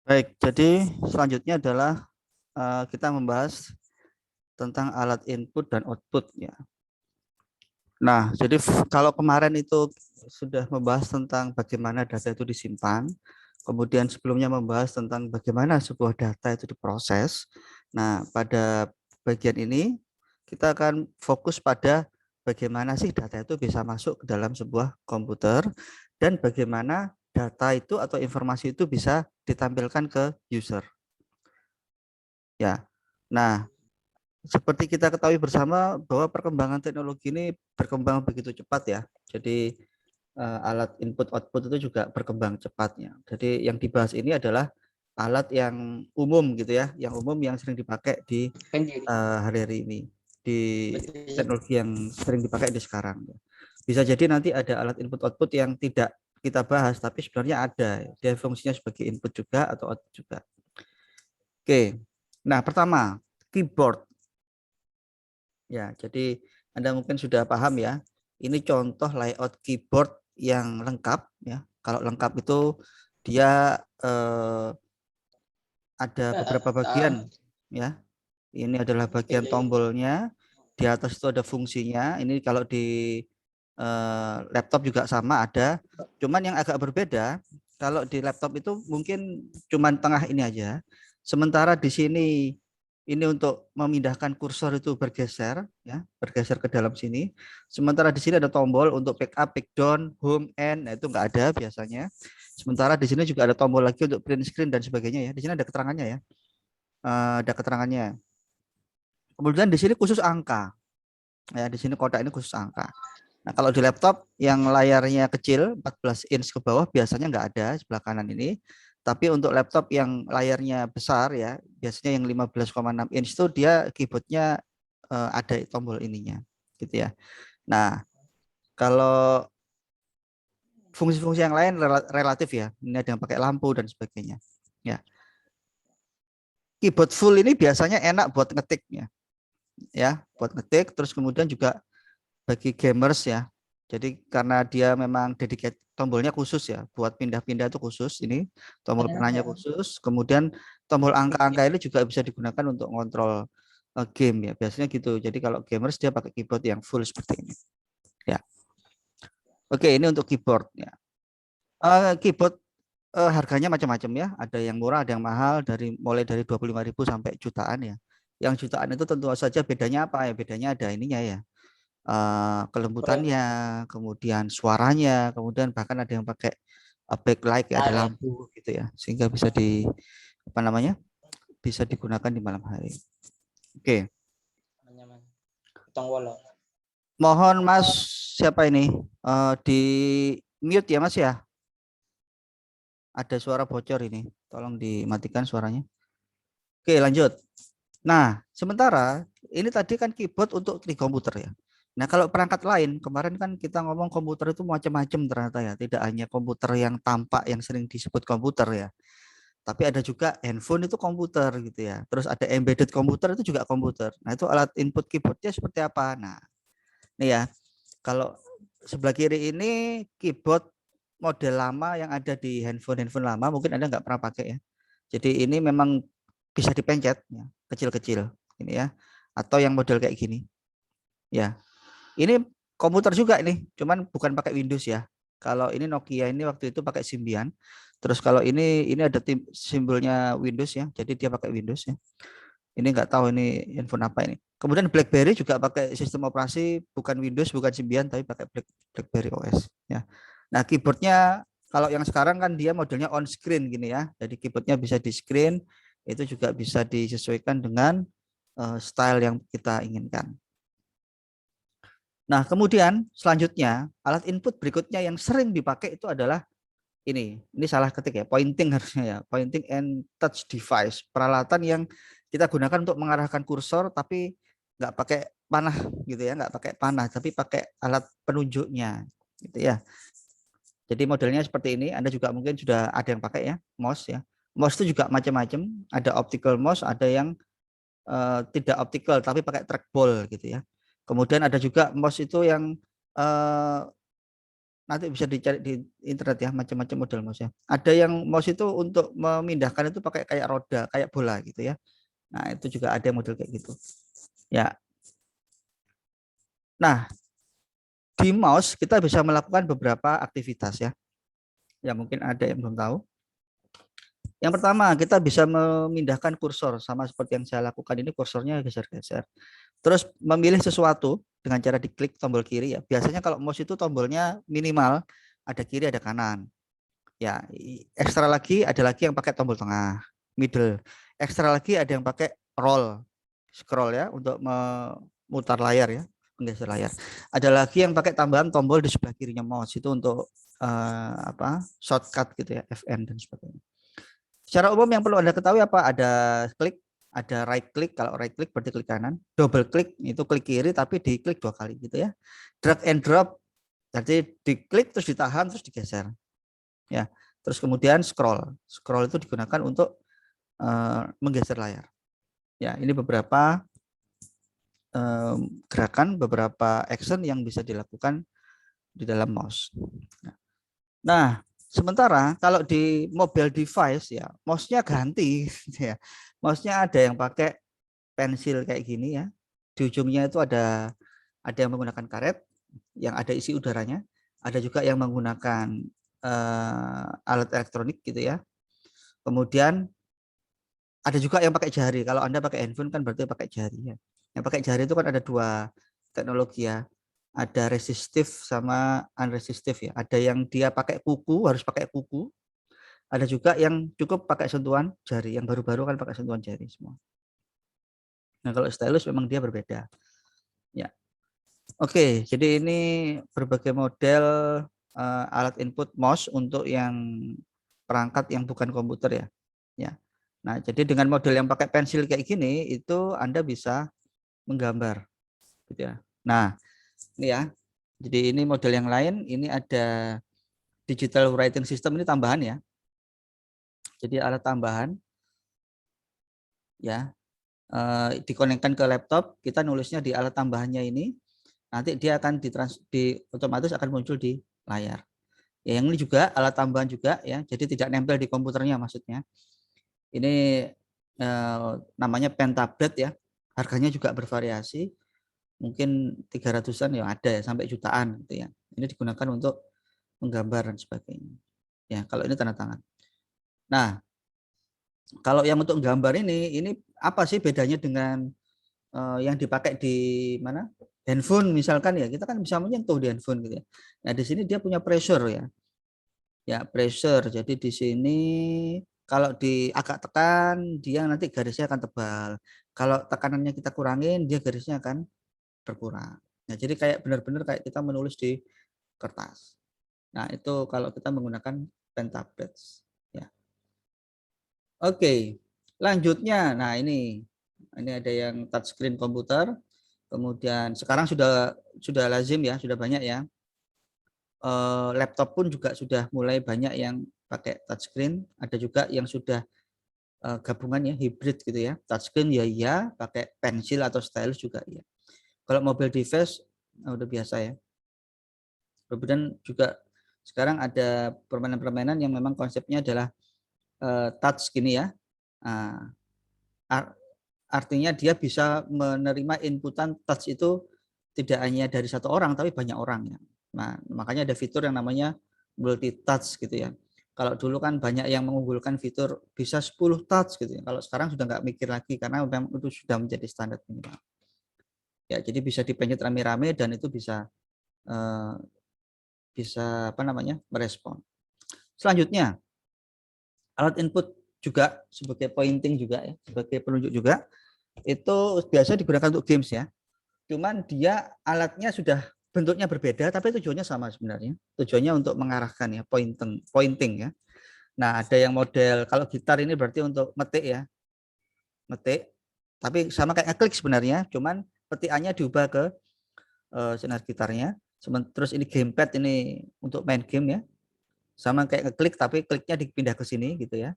Baik, jadi selanjutnya adalah kita membahas tentang alat input dan output ya. Nah, jadi kalau kemarin itu sudah membahas tentang bagaimana data itu disimpan, kemudian sebelumnya membahas tentang bagaimana sebuah data itu diproses. Nah, pada bagian ini kita akan fokus pada bagaimana sih data itu bisa masuk ke dalam sebuah komputer dan bagaimana data itu atau informasi itu bisa ditampilkan ke user. Ya. Nah, seperti kita ketahui bersama bahwa perkembangan teknologi ini berkembang begitu cepat ya. Jadi alat input output itu juga berkembang cepatnya. Jadi yang dibahas ini adalah alat yang umum gitu ya, yang umum yang sering dipakai di hari-hari ini, di teknologi yang sering dipakai di sekarang. Bisa jadi nanti ada alat input output yang tidak kita bahas, tapi sebenarnya ada. Dia fungsinya sebagai input juga atau output juga. Oke, nah pertama keyboard. Ya, jadi Anda mungkin sudah paham ya. Ini contoh layout keyboard yang lengkap ya. Kalau lengkap itu dia ada beberapa bagian ya. Ini adalah bagian tombolnya. Di atas itu ada fungsinya. Ini kalau di laptop juga sama ada. Cuman yang agak berbeda kalau di laptop itu mungkin cuman tengah ini aja. Sementara di sini ini untuk memindahkan kursor itu bergeser ya, bergeser ke dalam sini. Sementara di sini ada tombol untuk pick up, pick down, home, end. Nah, itu enggak ada biasanya. Sementara di sini juga ada tombol lagi untuk print screen dan sebagainya ya. Di sini ada keterangannya ya. Ada keterangannya. Kemudian di sini khusus angka. Ya, di sini kotak ini khusus angka. Nah, kalau di laptop yang layarnya kecil 14 inch ke bawah biasanya nggak ada sebelah kanan ini. Tapi untuk laptop yang layarnya besar ya, biasanya yang 15,6 inch itu dia keyboardnya ada tombol ininya, gitu ya. Nah, kalau fungsi-fungsi yang lain relatif ya. Ini ada yang pakai lampu dan sebagainya. Ya, keyboard full ini biasanya enak buat ngetiknya, ya, buat ngetik. Terus kemudian juga bagi gamers ya. Jadi karena dia memang dedicate tombolnya khusus ya, buat pindah-pindah itu khusus ini, tombol panahnya khusus, kemudian tombol angka-angka ini juga bisa digunakan untuk ngontrol game ya. Biasanya gitu. Jadi kalau gamers dia pakai keyboard yang full seperti ini. Ya. Oke, ini untuk keyboard ya. Keyboard harganya macam-macam ya. Ada yang murah, ada yang mahal dari mulai dari 25.000 sampai jutaan ya. Yang jutaan itu tentu saja bedanya apa ya? Bedanya ada ininya ya. Kelembutannya, kemudian suaranya, kemudian bahkan ada yang pakai backlight ya, ada lampu gitu ya, sehingga bisa di apa namanya, bisa digunakan di malam hari. Oke, mohon Mas siapa ini di mute ya Mas ya, ada suara bocor ini, tolong dimatikan suaranya. Oke lanjut. Nah sementara ini tadi kan keyboard untuk di komputer ya. Nah, kalau perangkat lain, kemarin kan kita ngomong komputer itu macam-macam ternyata ya. Tidak hanya komputer yang tampak yang sering disebut komputer ya. Tapi ada juga handphone itu komputer gitu ya. Terus ada embedded komputer itu juga komputer. Nah, itu alat input keyboardnya seperti apa? Nah, ini ya. Kalau sebelah kiri ini keyboard model lama yang ada di handphone lama, mungkin Anda nggak pernah pakai ya. Jadi ini memang bisa dipencet ya, kecil-kecil ini ya. Atau yang model kayak gini. Ya, ini komputer juga ini, cuman bukan pakai Windows ya. Kalau ini Nokia ini waktu itu pakai Symbian. Terus kalau ini ada simbolnya Windows ya, jadi dia pakai Windows ya. Ini nggak tahu ini handphone apa ini. Kemudian BlackBerry juga pakai sistem operasi bukan Windows, bukan Symbian, tapi pakai BlackBerry OS ya. Nah keyboardnya kalau yang sekarang kan dia modelnya on screen gini ya. Jadi keyboardnya bisa di screen, itu juga bisa disesuaikan dengan style yang kita inginkan. Nah, kemudian selanjutnya alat input berikutnya yang sering dipakai itu adalah ini. Ini salah ketik ya, pointing harusnya ya, pointing and touch device. Peralatan yang kita gunakan untuk mengarahkan kursor tapi nggak pakai panah gitu ya, nggak pakai panah tapi pakai alat penunjuknya gitu ya. Jadi modelnya seperti ini. Anda juga mungkin sudah ada yang pakai ya, mouse ya. Mouse itu juga macam-macam. Ada optical mouse, ada yang tidak optical tapi pakai trackball gitu ya. Kemudian ada juga mouse itu yang nanti bisa dicari di internet ya, macam-macam model mouse-nya. Ada yang mouse itu untuk memindahkan itu pakai kayak roda, kayak bola gitu ya. Nah, itu juga ada model kayak gitu. Ya. Nah, di mouse kita bisa melakukan beberapa aktivitas ya. Ya mungkin ada yang belum tahu. Yang pertama, kita bisa memindahkan kursor sama seperti yang saya lakukan ini, kursornya geser-geser. Terus memilih sesuatu dengan cara diklik tombol kiri ya. Biasanya kalau mouse itu tombolnya minimal, ada kiri, ada kanan. Ya, ekstra lagi ada lagi yang pakai tombol tengah, middle. Ekstra lagi ada yang pakai roll, scroll ya untuk memutar layar ya, menggeser layar. Ada lagi yang pakai tambahan tombol di sebelah kirinya mouse itu untuk shortcut gitu ya, FN dan sebagainya. Secara umum yang perlu Anda ketahui apa? Ada klik, ada right click. Kalau right click berarti klik kanan. Double click itu klik kiri tapi diklik 2 kali gitu ya. Drag and drop jadi diklik terus ditahan terus digeser. Ya. Terus kemudian scroll. Scroll itu digunakan untuk menggeser layar. Ya, ini beberapa gerakan, beberapa action yang bisa dilakukan di dalam mouse. Nah, sementara kalau di mobile device ya, mouse-nya ganti ya. Mouse-nya ada yang pakai pensil kayak gini ya. Di ujungnya itu ada yang menggunakan karet yang ada isi udaranya, ada juga yang menggunakan alat elektronik gitu ya. Kemudian ada juga yang pakai jari. Kalau Anda pakai handphone kan berarti pakai jari ya. Yang pakai jari itu kan ada 2 teknologi ya. Ada resistif sama unresistif ya. Ada yang dia pakai kuku, harus pakai kuku. Ada juga yang cukup pakai sentuhan jari. Yang baru-baru kan pakai sentuhan jari semua. Nah, kalau stylus memang dia berbeda. Ya. Oke, jadi ini berbagai model alat input mouse untuk yang perangkat yang bukan komputer ya. Ya. Nah, jadi dengan model yang pakai pensil kayak gini itu Anda bisa menggambar gitu ya. Nah, ini ya. Jadi ini model yang lain, ini ada digital writing system ini tambahan ya. Jadi alat tambahan ya. Dikonekkan ke laptop, kita nulisnya di alat tambahannya ini. Nanti dia akan otomatis akan muncul di layar. Ya, yang ini juga alat tambahan juga ya. Jadi tidak nempel di komputernya maksudnya. Ini namanya pen tablet ya. Harganya juga bervariasi. Mungkin 300-an ya ada ya sampai jutaan gitu ya. Ini digunakan untuk menggambar dan sebagainya. Ya, kalau ini tanda tangan. Nah, kalau yang untuk gambar ini apa sih bedanya dengan yang dipakai di mana? Handphone misalkan ya. Kita kan bisa menyentuh di handphone gitu ya. Nah, di sini dia punya pressure ya. Ya, pressure. Jadi di sini kalau agak tekan, dia nanti garisnya akan tebal. Kalau tekanannya kita kurangin, dia garisnya akan berkurang. Nah, jadi kayak benar-benar kayak kita menulis di kertas. Nah, itu kalau kita menggunakan pen tablets. Ya. Oke, lanjutnya. Nah, ini ada yang touchscreen komputer. Kemudian sekarang sudah lazim ya, sudah banyak ya. Laptop pun juga sudah mulai banyak yang pakai touchscreen. Ada juga yang sudah gabungan ya, hybrid gitu ya. Touchscreen ya iya, pakai pensil atau stylus juga iya. Kalau mobile device udah biasa ya. Kemudian juga sekarang ada permainan-permainan yang memang konsepnya adalah touch gini ya. Nah, artinya dia bisa menerima inputan touch itu tidak hanya dari satu orang tapi banyak orang ya. Nah, makanya ada fitur yang namanya multi touch gitu ya. Kalau dulu kan banyak yang mengunggulkan fitur bisa 10 touch gitu ya. Kalau sekarang sudah nggak mikir lagi karena memang itu sudah menjadi standar minimal. Ya, jadi bisa dipencet rame-rame dan itu bisa apa namanya? Merespon. Selanjutnya, alat input juga sebagai pointing juga ya, sebagai penunjuk juga itu biasa digunakan untuk games ya. Cuman dia alatnya sudah bentuknya berbeda tapi tujuannya sama sebenarnya. Tujuannya untuk mengarahkan ya, pointing ya. Nah, ada yang model kalau gitar ini berarti untuk metik ya. Metik. Tapi sama kayak ngeklik sebenarnya, cuman petikannya diubah ke senar gitarnya. Terus ini gamepad ini untuk main game ya. Sama kayak ngeklik tapi kliknya dipindah ke sini gitu ya.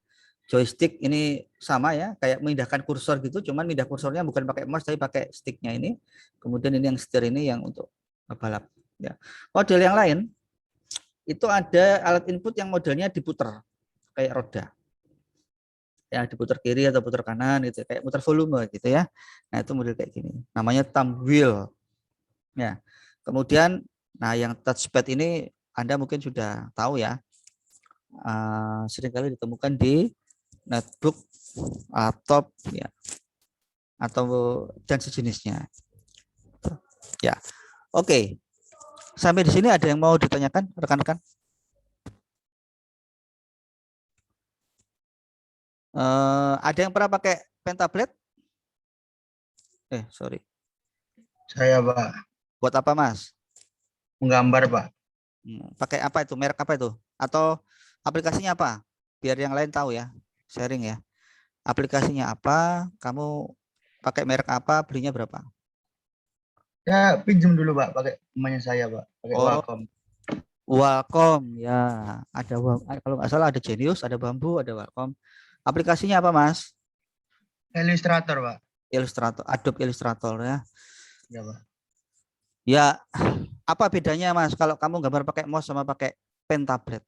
Joystick ini sama ya, kayak memindahkan kursor gitu, cuman pindah kursornya bukan pakai mouse tapi pakai sticknya ini. Kemudian ini yang setir ini yang untuk balap ya. Model yang lain itu ada alat input yang modelnya diputer kayak roda. Ya, diputar kiri atau putar kanan gitu, kayak putar volume gitu ya. Nah, itu model kayak gini. Namanya thumb wheel. Ya. Kemudian nah yang touchpad ini Anda mungkin sudah tahu ya. Seringkali ditemukan di notebook, laptop ya atau dan sejenisnya. Ya. Oke. Sampai di sini ada yang mau ditanyakan rekan-rekan? Ada yang pernah pakai pen tablet? Sorry. Saya, Pak. Buat apa, Mas? Menggambar, Pak. Pakai apa itu? Merek apa itu? Atau aplikasinya apa? Biar yang lain tahu ya. Sharing ya. Aplikasinya apa? Kamu pakai merek apa? Belinya berapa? Ya, pinjam dulu, Pak, pakai temannya saya, Pak. Pakai Oh, Wacom. Wacom ya. Ada kalau nggak salah ada Genius, ada Bambu, ada Wacom. Aplikasinya apa, Mas? Illustrator, Pak. Illustrator, Adobe Illustrator ya. Ya, Pak. Ya, apa bedanya, Mas, kalau kamu gambar pakai mouse sama pakai pen tablet?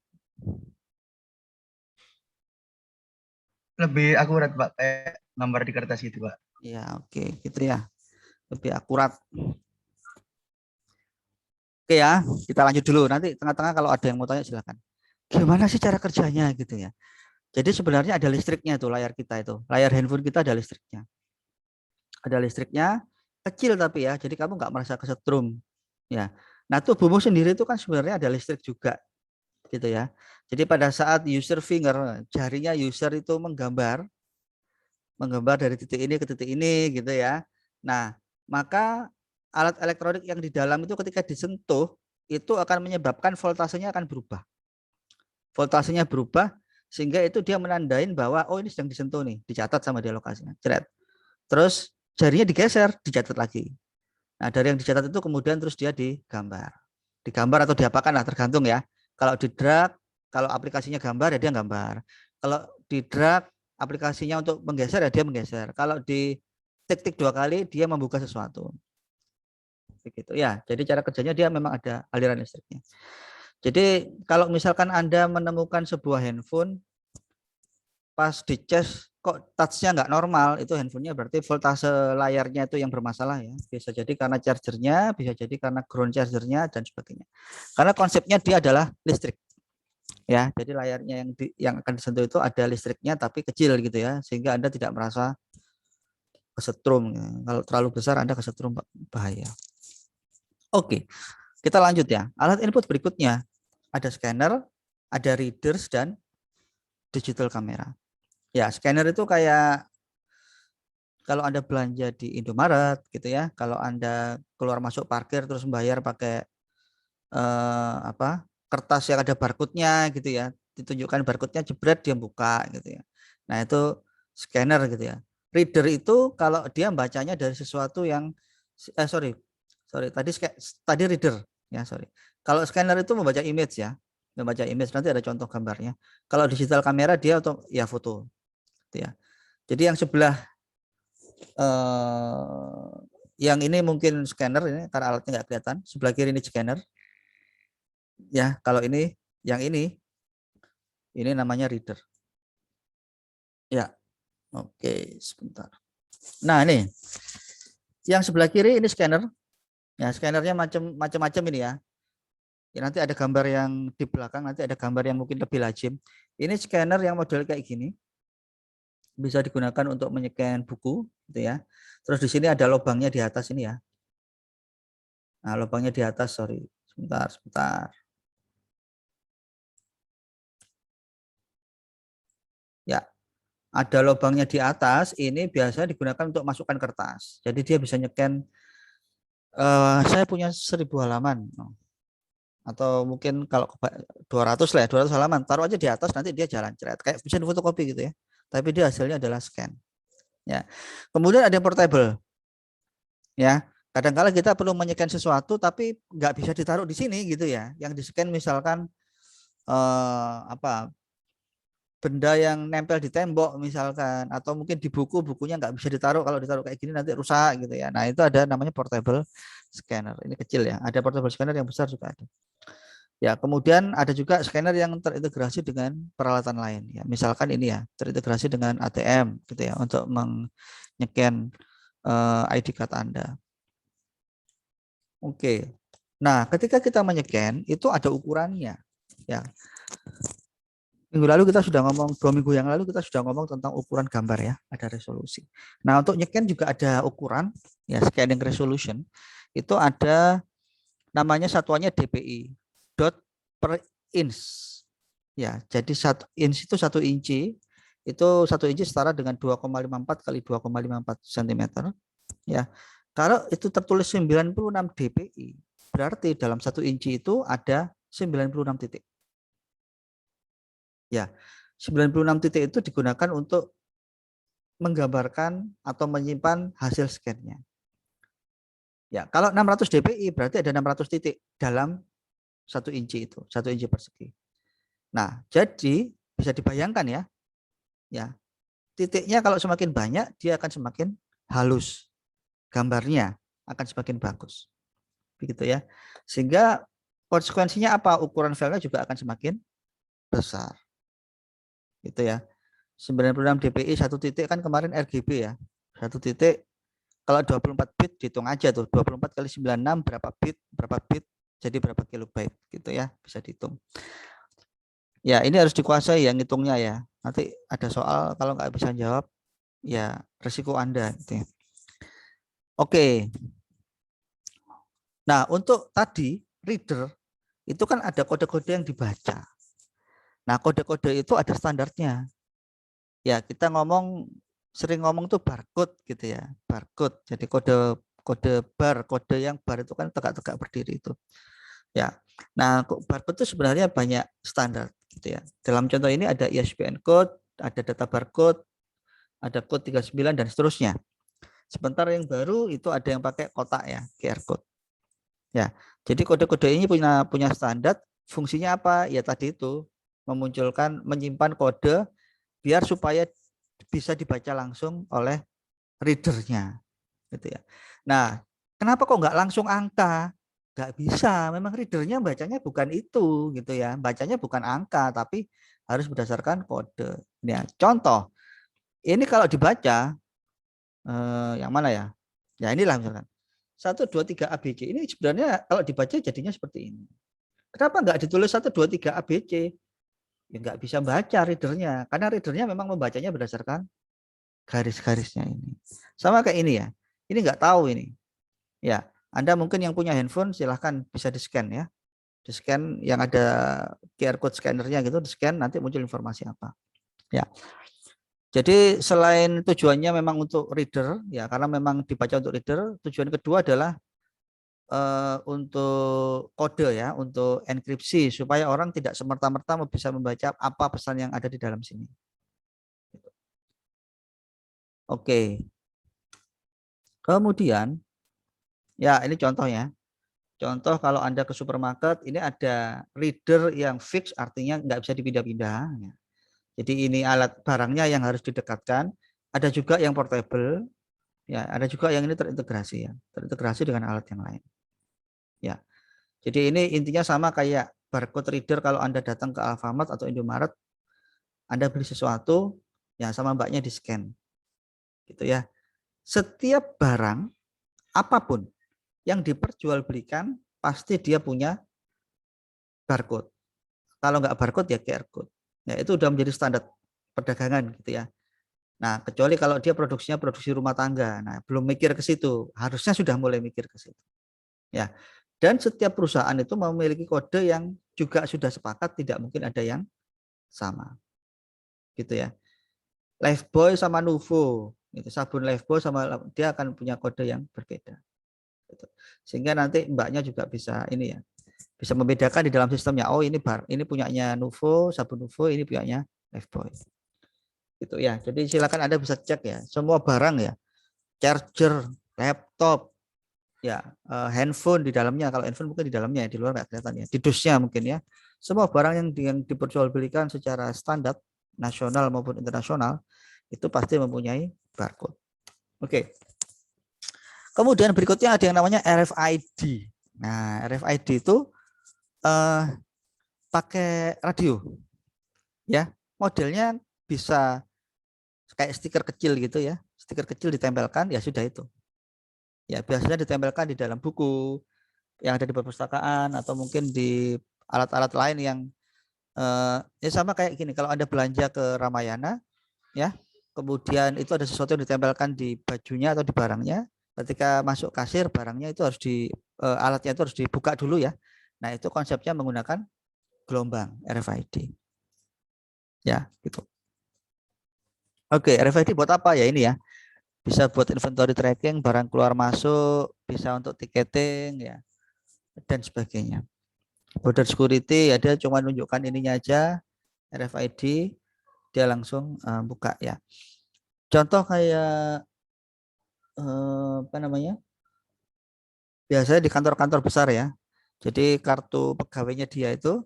Lebih akurat, Pak, kayak gambar di kertas gitu, Pak. Ya, oke, gitu ya. Lebih akurat. Oke ya, kita lanjut dulu. Nanti tengah-tengah kalau ada yang mau tanya silakan. Gimana sih cara kerjanya gitu ya? Jadi sebenarnya ada listriknya tuh layar kita itu. Layar handphone kita ada listriknya. Ada listriknya kecil tapi ya. Jadi kamu nggak merasa kesetrum. Ya. Nah, tubuhmu sendiri itu kan sebenarnya ada listrik juga gitu ya. Jadi pada saat user finger, jarinya user itu menggambar dari titik ini ke titik ini gitu ya. Nah, maka alat elektronik yang di dalam itu ketika disentuh itu akan menyebabkan voltasenya akan berubah. Voltasenya berubah sehingga itu dia menandain bahwa oh ini sedang disentuh nih, dicatat sama dia lokasinya. Ceret. Terus jarinya digeser, dicatat lagi. Nah, dari yang dicatat itu kemudian terus dia digambar. Digambar atau diapakan lah tergantung ya. Kalau di drag, kalau aplikasinya gambar ya dia gambar. Kalau di drag aplikasinya untuk menggeser ya dia menggeser. Kalau di tik-tik 2 kali dia membuka sesuatu. Begitu ya. Jadi cara kerjanya dia memang ada aliran listriknya. Jadi kalau misalkan Anda menemukan sebuah handphone pas dicas kok touch-nya nggak normal, itu handphonenya berarti voltase layarnya itu yang bermasalah ya. Bisa jadi karena chargernya, bisa jadi karena ground chargernya dan sebagainya. Karena konsepnya dia adalah listrik. Ya, jadi layarnya yang akan disentuh itu ada listriknya tapi kecil gitu ya, sehingga Anda tidak merasa kesetrum. Kalau terlalu besar Anda kesetrum bahaya. Oke, kita lanjut ya. Alat input berikutnya ada scanner, ada readers dan digital kamera. Ya, scanner itu kayak kalau Anda belanja di Indomaret gitu ya, kalau Anda keluar masuk parkir terus membayar pakai kertas yang ada barcode-nya gitu ya, ditunjukkan barcode-nya jebret dia buka gitu ya. Nah, itu scanner gitu ya. Reader itu kalau dia bacanya dari sesuatu yang sorry tadi reader ya, sorry. Kalau scanner itu membaca image ya, membaca image, nanti ada contoh gambarnya. Kalau digital kamera dia atau ya foto gitu ya. Jadi yang sebelah yang ini mungkin scanner ini karena alatnya nggak kelihatan. Sebelah kiri ini scanner. Ya, kalau ini yang ini namanya reader. Ya, oke, sebentar. Nah, ini yang sebelah kiri ini scanner. Ya, scannernya macam-macam ini ya. Ya, nanti ada gambar yang di belakang, nanti ada gambar yang mungkin lebih lazim. Ini scanner yang model kayak gini. Bisa digunakan untuk menycan buku gitu ya. Terus di sini ada lubangnya di atas ini ya. Nah, lubangnya di atas, sorry. Sebentar. Ya, ada lubangnya di atas, ini biasa digunakan untuk masukkan kertas. Jadi dia bisa nyeken, saya punya 1000 halaman. Atau mungkin kalau 200 lah ya, 200 halaman. Taruh aja di atas, nanti dia jalan ceret. Kayak mesin fotokopi gitu ya. Tapi dia hasilnya adalah scan. Ya. Kemudian ada yang portable. Ya, kadang-kala kita perlu menyeken sesuatu tapi nggak bisa ditaruh di sini gitu ya. Yang di-scan misalkan benda yang nempel di tembok misalkan, atau mungkin di bukunya nggak bisa ditaruh, kalau ditaruh kayak gini nanti rusak gitu ya. Nah, itu ada namanya portable scanner. Ini kecil ya. Ada portable scanner yang besar juga ada. Ya, kemudian ada juga scanner yang terintegrasi dengan peralatan lain. Ya, misalkan ini ya, terintegrasi dengan ATM gitu ya untuk menycan ID card Anda. Oke. Nah, ketika kita menycan itu ada ukurannya. Ya. Minggu lalu kita sudah ngomong, 2 minggu yang lalu kita sudah ngomong tentang ukuran gambar ya, ada resolusi. Nah, untuk nycan juga ada ukuran, ya scanning resolution. Itu ada namanya satuannya dpi, dot per inch. Ya, jadi 1 inch itu 1 inci, itu 1 inci setara dengan 2,54 kali 2,54 cm. Ya, kalau itu tertulis 96 dpi, berarti dalam 1 inci itu ada 96 titik. Ya, 96 titik itu digunakan untuk menggambarkan atau menyimpan hasil scan-nya. Ya, kalau 600 dpi berarti ada 600 titik dalam 1 inci itu, 1 inci persegi. Nah, jadi bisa dibayangkan ya. Ya, titiknya kalau semakin banyak dia akan semakin halus. Gambarnya akan semakin bagus. Begitu ya. Sehingga konsekuensinya apa? Ukuran filenya juga akan semakin besar. Gitu ya. 96 dpi 1 titik kan kemarin RGB ya. 1 titik kalau 24 bit dihitung aja tuh. 24 kali 96 berapa bit jadi berapa kilobyte gitu ya, bisa dihitung. Ya, ini harus dikuasai yang ngitungnya ya. Nanti ada soal kalau nggak bisa jawab ya resiko Anda gitu ya. Oke. Nah, untuk tadi reader itu kan ada kode-kode yang dibaca. Nah, kode-kode itu ada standarnya. Ya, kita sering ngomong tuh barcode gitu ya, barcode. Jadi kode bar, kode yang bar itu kan tegak-tegak berdiri itu. Ya. Nah, barcode itu sebenarnya banyak standar gitu ya. Dalam contoh ini ada ISBN code, ada data barcode, ada code 39 dan seterusnya. Sebentar yang baru itu ada yang pakai kotak ya, QR code. Ya. Jadi kode-kode ini punya standar, fungsinya apa? Ya tadi itu menyimpan kode biar supaya bisa dibaca langsung oleh readernya gitu ya. Nah, kenapa kok nggak langsung angka? Nggak bisa, memang readernya bacanya bukan itu gitu ya, bacanya bukan angka tapi harus berdasarkan kode. Ya, contoh, ini kalau dibaca yang mana ya? Ya inilah misalkan 1, 2, 3 ABC. Ini sebenarnya kalau dibaca jadinya seperti ini. Kenapa nggak ditulis 1, 2, 3 ABC? Ya nggak bisa baca readernya, karena readernya memang membacanya berdasarkan garis-garisnya ini. Sama kayak ini ya. Ini nggak tahu ini. Ya, Anda mungkin yang punya handphone silahkan bisa di-scan ya. Di-scan yang ada QR code scannernya gitu, di-scan nanti muncul informasi apa. Ya. Jadi selain tujuannya memang untuk reader ya, karena memang dibaca untuk reader, tujuan kedua adalah untuk kode ya, untuk enkripsi supaya orang tidak semerta-merta bisa membaca apa pesan yang ada di dalam sini. Oke. Kemudian ya ini contohnya. Contoh kalau Anda ke supermarket, ini ada reader yang fix artinya nggak bisa dipindah-pindah. Jadi ini alat barangnya yang harus didekatkan. Ada juga yang portable, ya. Ada juga yang ini terintegrasi ya, terintegrasi dengan alat yang lain. Ya. Jadi ini intinya sama kayak barcode reader kalau Anda datang ke Alfamart atau Indomaret, Anda beli sesuatu, ya sama mbaknya di scan, gitu ya. Setiap barang apapun yang diperjualbelikan pasti dia punya barcode. Kalau nggak barcode ya QR code. Ya itu udah menjadi standar perdagangan gitu ya. Nah, kecuali kalau dia produksinya produksi rumah tangga. Nah, belum mikir ke situ. Harusnya sudah mulai mikir ke situ. Ya. Dan setiap perusahaan itu memiliki kode yang juga sudah sepakat tidak mungkin ada yang sama. Gitu ya. Lifebuoy sama Nuvo, itu sabun Lifebuoy sama dia akan punya kode yang berbeda. Gitu. Sehingga nanti mbaknya juga bisa ini ya, bisa membedakan di dalam sistemnya. Oh ini ini punyanya Nuvo, sabun Nuvo, ini punyanya Lifebuoy. Gitu ya. Jadi silakan Anda bisa cek ya, semua barang ya, charger, laptop, ya, handphone di dalamnya. Kalau handphone mungkin di dalamnya, di luar nggak kelihatan ya. Di dusnya mungkin ya. Semua barang yang diperjualbelikan secara standar nasional maupun internasional itu pasti mempunyai barcode. Oke. Kemudian berikutnya ada yang namanya RFID. Nah, RFID itu pakai radio. Ya, modelnya bisa kayak stiker kecil gitu ya. Stiker kecil ditempelkan, ya sudah itu. Ya, biasanya ditempelkan di dalam buku yang ada di perpustakaan atau mungkin di alat-alat lain yang ya sama kayak gini. Kalau Anda belanja ke Ramayana, ya, kemudian itu ada sesuatu yang ditempelkan di bajunya atau di barangnya. Ketika masuk kasir, barangnya itu harus alatnya itu harus dibuka dulu ya. Nah, itu konsepnya menggunakan gelombang RFID. Ya, gitu. Oke, RFID buat apa ya ini ya? Bisa buat inventory tracking, barang keluar masuk, bisa untuk ticketing ya, dan sebagainya. Border security ya dia cuma nunjukkan ininya aja, RFID, dia langsung buka ya. Contoh kayak apa namanya? Biasanya di kantor-kantor besar ya. Jadi kartu pegawainya dia itu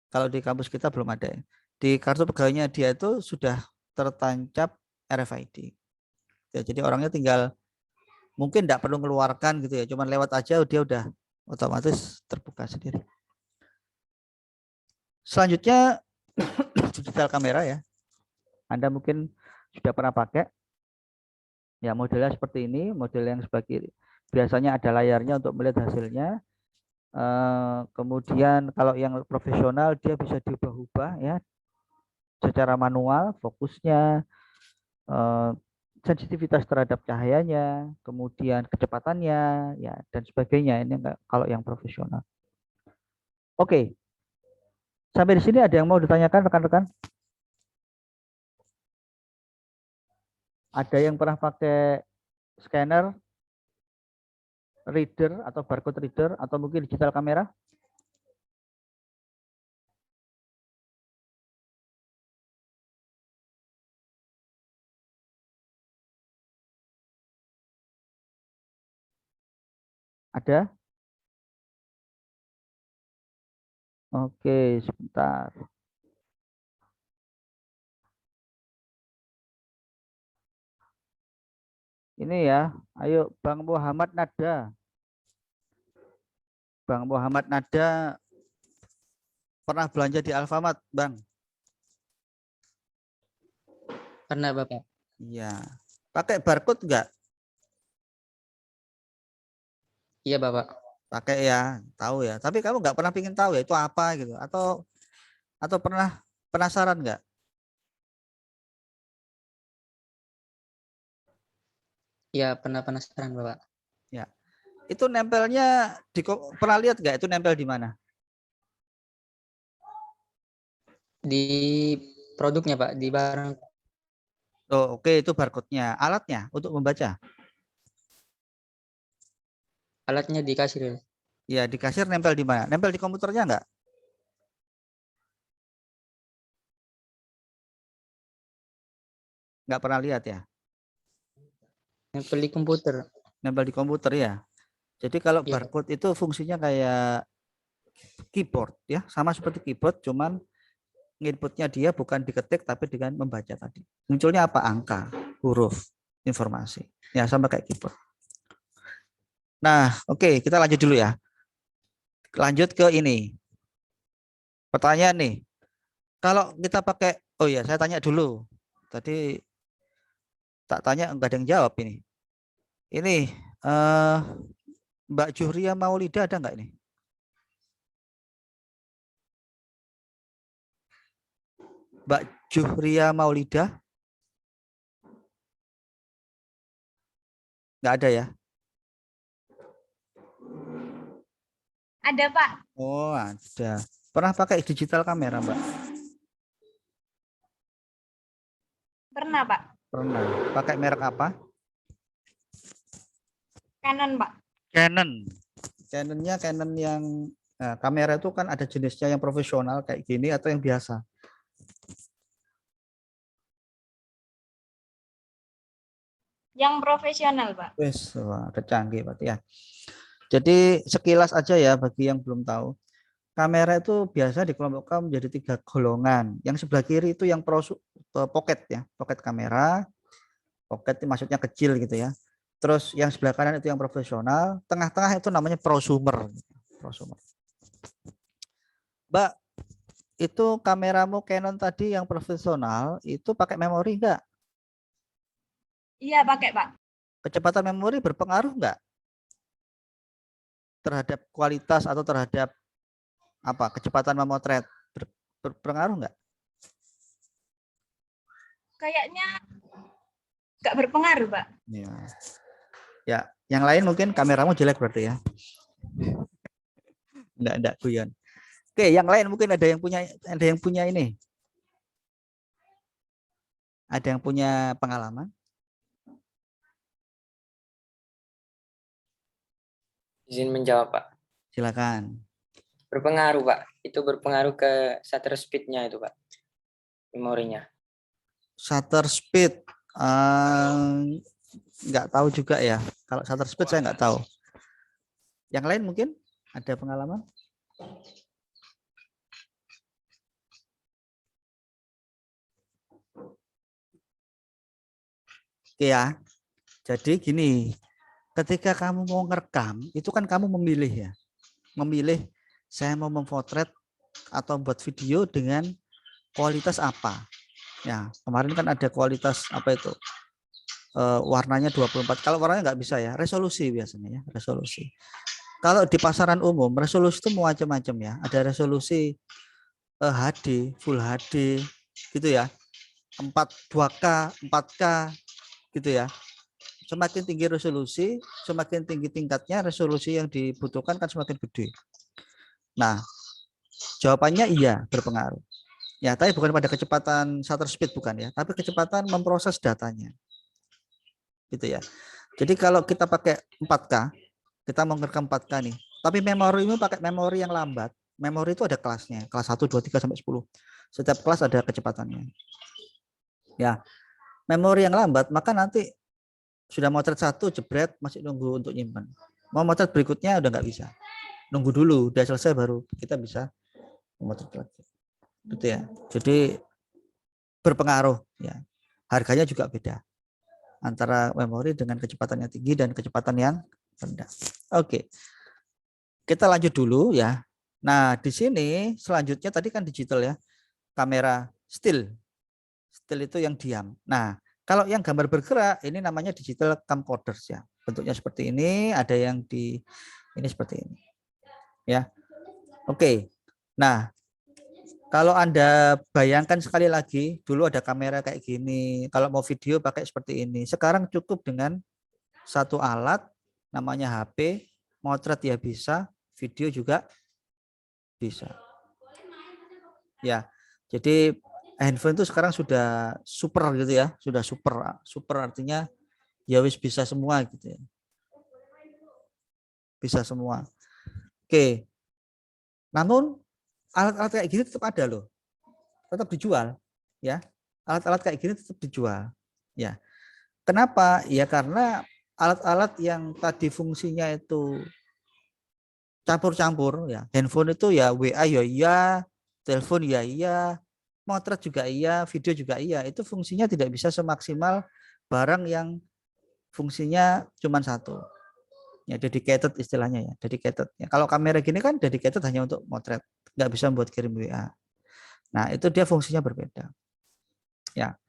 kalau di kampus kita belum ada. Di kartu pegawainya dia itu sudah tertancap RFID. Ya, jadi orangnya tinggal mungkin tidak perlu mengeluarkan gitu ya, cuman lewat aja dia udah otomatis terbuka sendiri. Selanjutnya digital kamera ya. Anda mungkin sudah pernah pakai. Ya modelnya seperti ini, model yang sebagai biasanya ada layarnya untuk melihat hasilnya. Kemudian kalau yang profesional dia bisa diubah-ubah ya secara manual, fokusnya, sensitivitas terhadap cahayanya, kemudian kecepatannya, ya dan sebagainya. Ini enggak kalau yang profesional. Oke, sampai di sini ada yang mau ditanyakan rekan-rekan? Ada yang pernah pakai scanner, reader atau barcode reader atau mungkin digital kamera? Ada? Oke, sebentar. Ini ya, ayo Bang Muhammad Nada. Bang Muhammad Nada pernah belanja di Alfamart, Bang? Pernah Bapak. Iya. Pakai barcode enggak? Iya Bapak. Pakai ya, tahu ya. Tapi kamu nggak pernah pingin tahu ya itu apa gitu? Atau pernah penasaran nggak? Iya pernah penasaran Bapak. Ya. Itu nempelnya pernah lihat nggak? Itu nempel di mana? Di produknya Pak, di barang. Oh, oke, itu barcode-nya. Alatnya untuk membaca. Alatnya di kasir. Ya, di kasir nempel di mana? Nempel di komputernya nggak? Nggak pernah lihat ya? Nempel di komputer. Nempel di komputer ya. Jadi kalau Iya. barcode itu fungsinya kayak keyboard ya, sama seperti keyboard, cuman inputnya dia bukan diketik tapi dengan membaca tadi. Munculnya apa? Angka, huruf, informasi. Ya sama kayak keyboard. Nah, oke, kita lanjut dulu ya. Lanjut ke ini. Pertanyaan nih. Kalau kita pakai, oh ya, saya tanya dulu. Tadi tak tanya enggak ada yang jawab ini. Ini Mbak Juhria Maulida ada enggak ini? Mbak Juhria Maulida? Enggak ada ya? Ada Pak. Oh ada. Pernah pakai digital kamera Mbak? Pernah Pak. Pernah. Pakai merek apa? Canon Pak. Canon. Canonnya Canon yang kamera itu kan ada jenisnya yang profesional kayak gini atau yang biasa? Yang profesional Pak. Wes, wah, udah canggih Pak ya. Jadi sekilas aja ya bagi yang belum tahu. Kamera itu biasa dikelompokkan menjadi 3 golongan. Yang sebelah kiri itu yang pocket ya, pocket kamera. Pocket itu maksudnya kecil gitu ya. Terus yang sebelah kanan itu yang profesional, tengah-tengah itu namanya prosumer. Prosumer. Mbak, itu kameramu Canon tadi yang profesional itu pakai memori enggak? Iya, pakai, Pak. Kecepatan memori berpengaruh enggak terhadap kualitas atau terhadap apa kecepatan memotret? Berpengaruh enggak? Kayaknya nggak berpengaruh, Pak. Ya. Ya, yang lain mungkin kameramu jelek berarti ya. Enggak guyon. Oke, yang lain mungkin ada yang punya ini. Ada yang punya pengalaman? Izin menjawab, Pak. Silakan. Berpengaruh, Pak. Itu berpengaruh ke shutter speed-nya itu, Pak. Memorinya. Shutter speed nggak tahu juga ya. Kalau shutter speed saya nggak tahu. Yang lain mungkin ada pengalaman? Oke ya. Jadi gini, ketika kamu mau ngerekam, itu kan kamu memilih ya. Memilih saya mau memotret atau buat video dengan kualitas apa. Ya, kemarin kan ada kualitas apa itu? Warnanya 24. Kalau warnanya nggak bisa ya, resolusi biasanya ya, resolusi. Kalau di pasaran umum, resolusi itu macam-macam ya. Ada resolusi HD, Full HD gitu ya. 2K, 4K gitu ya. Semakin tinggi resolusi, semakin tinggi tingkatnya resolusi yang dibutuhkan kan semakin gede. Nah, jawabannya iya berpengaruh. Ya, tapi bukan pada kecepatan shutter speed bukan ya, tapi kecepatan memproses datanya. Gitu ya. Jadi kalau kita pakai 4K, kita mau ngerekam 4K nih, tapi memori ini pakai memori yang lambat. Memori itu ada kelasnya, kelas 1, 2, 3 sampai 10. Setiap kelas ada kecepatannya. Ya. Memori yang lambat, maka nanti sudah motret 1 jebret masih nunggu untuk nyimpan. Mau motret berikutnya udah nggak bisa. Nunggu dulu, udah selesai baru kita bisa memotret lagi. Gitu ya. Jadi berpengaruh ya. Harganya juga beda antara memori dengan kecepatan yang tinggi dan kecepatan yang rendah. Oke. Kita lanjut dulu ya. Nah, di sini selanjutnya tadi kan digital ya. Kamera still. Still itu yang diam. Nah, kalau yang gambar bergerak ini namanya digital camcorders ya. Bentuknya seperti ini, ada yang di ini seperti ini. Ya. Oke. Nah, kalau Anda bayangkan sekali lagi, dulu ada kamera kayak gini. Kalau mau video pakai seperti ini. Sekarang cukup dengan satu alat namanya HP, motret ya bisa, video juga bisa. Ya. Jadi handphone itu sekarang sudah super gitu ya, sudah super. Super artinya ya wis bisa semua gitu ya. Bisa semua. Oke. Namun alat-alat kayak gini tetap ada loh. Tetap dijual ya. Alat-alat kayak gini tetap dijual. Ya. Kenapa? Ya karena alat-alat yang tadi fungsinya itu campur-campur ya. Handphone itu ya WA ya iya, telepon ya iya, motret juga iya, video juga iya. Itu fungsinya tidak bisa semaksimal barang yang fungsinya cuma satu. Ya dedicated istilahnya ya, dedicated. Ya, kalau kamera gini kan dedicated hanya untuk motret, nggak bisa buat kirim WA. Nah, itu dia fungsinya berbeda. Ya.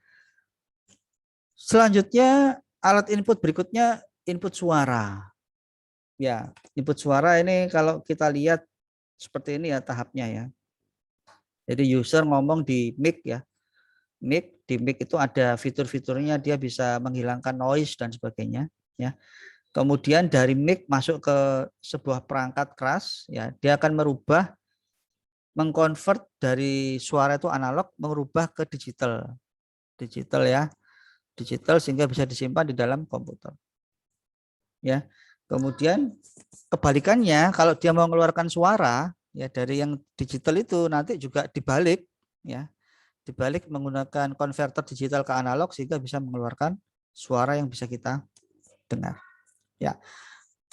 Selanjutnya alat input berikutnya input suara. Ya, input suara ini kalau kita lihat seperti ini ya tahapnya ya. Jadi user ngomong di mic ya. Mic, di mic itu ada fitur-fiturnya, dia bisa menghilangkan noise dan sebagainya ya. Kemudian dari mic masuk ke sebuah perangkat keras ya, dia akan merubah mengkonvert dari suara itu analog merubah ke digital. Digital ya. Digital sehingga bisa disimpan di dalam komputer. Ya. Kemudian kebalikannya kalau dia mau mengeluarkan suara ya dari yang digital itu nanti juga dibalik ya. Dibalik menggunakan konverter digital ke analog sehingga bisa mengeluarkan suara yang bisa kita dengar. Ya.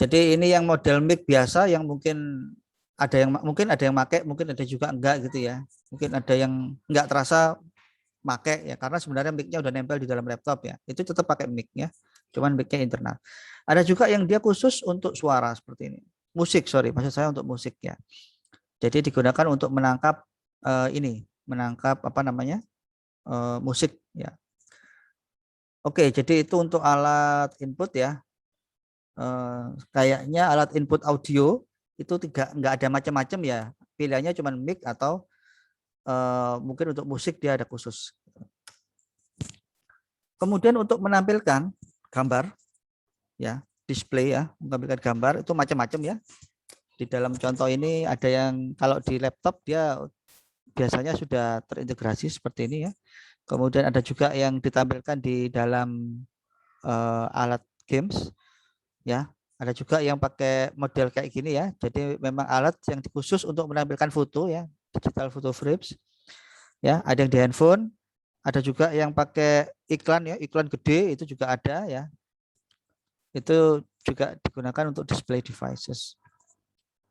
Jadi ini yang model mic biasa yang mungkin ada yang pakai, mungkin ada juga enggak gitu ya. Mungkin ada yang enggak terasa pakai ya karena sebenarnya mic-nya udah nempel di dalam laptop ya. Itu tetap pakai mic ya. Cuman mic-nya internal. Ada juga yang dia khusus untuk suara seperti ini. Musik, maksud saya untuk musik ya. Jadi digunakan untuk menangkap ini menangkap apa namanya musik ya. Oke, jadi itu untuk alat input ya. Kayaknya alat input audio itu nggak ada macam-macam ya. Pilihannya cuma mic atau mungkin untuk musik dia ada khusus. Kemudian untuk menampilkan gambar ya, display ya, menampilkan gambar itu macam-macam ya. Di dalam contoh ini ada yang kalau di laptop dia biasanya sudah terintegrasi seperti ini ya. Kemudian ada juga yang ditampilkan di dalam alat games ya. Ada juga yang pakai model kayak gini ya. Jadi memang alat yang khusus untuk menampilkan foto ya, digital photo frames. Ya, ada yang di handphone, ada juga yang pakai iklan ya, iklan gede itu juga ada ya. Itu juga digunakan untuk display devices.